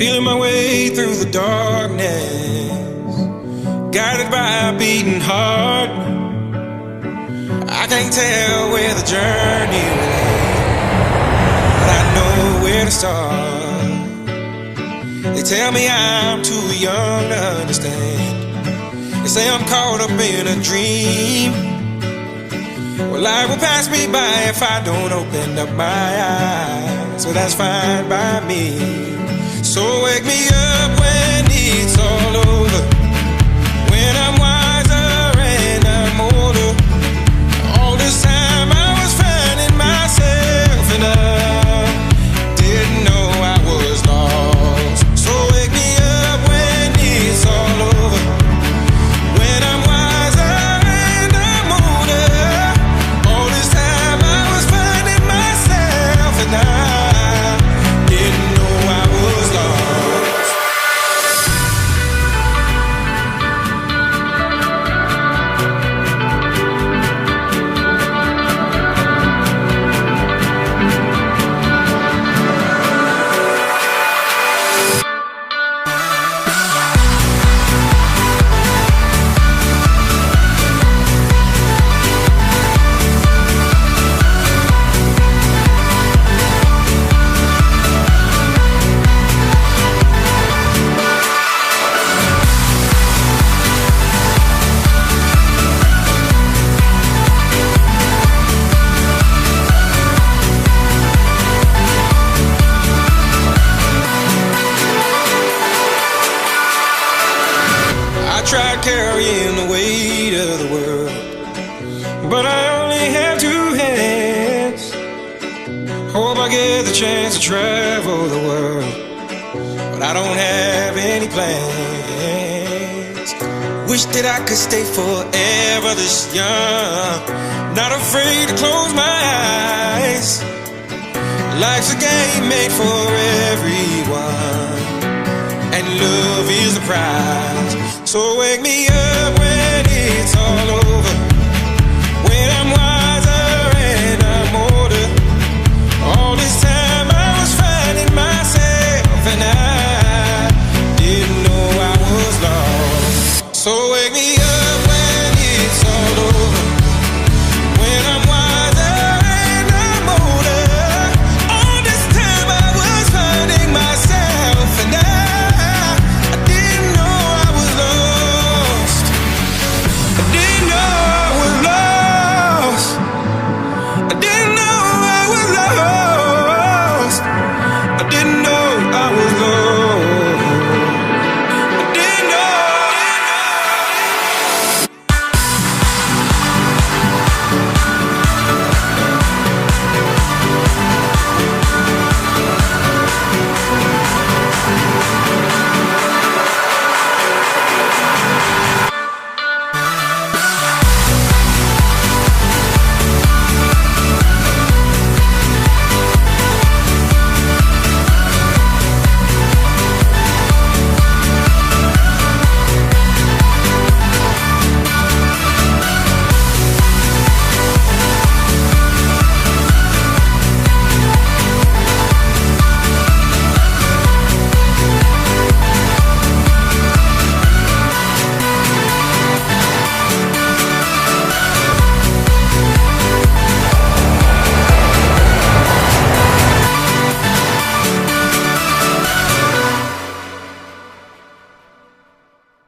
Feeling my way through the darkness, guided by a beating heart. I can't tell where the journey will end, but I know where to start. They tell me I'm too young to understand. They say I'm caught up in a dream. Well, life will pass me by if I don't open up my eyes. So that's fine by me. So wake me up when it's all over, when I'm wiser and I'm older. All this time I was finding myself and I didn't know I was lost. So wake me up when it's all over, when I'm wiser and I'm older. All this time I was finding myself and I didn't know I was lost. I tried carrying the weight of the world, but I only have two hands. Hope I get the chance to travel the world, but I don't have any plans. Wish that I could stay forever this young, not afraid to close my eyes. Life's a game made for everyone, and love is the prize. So wake me up when it's all over,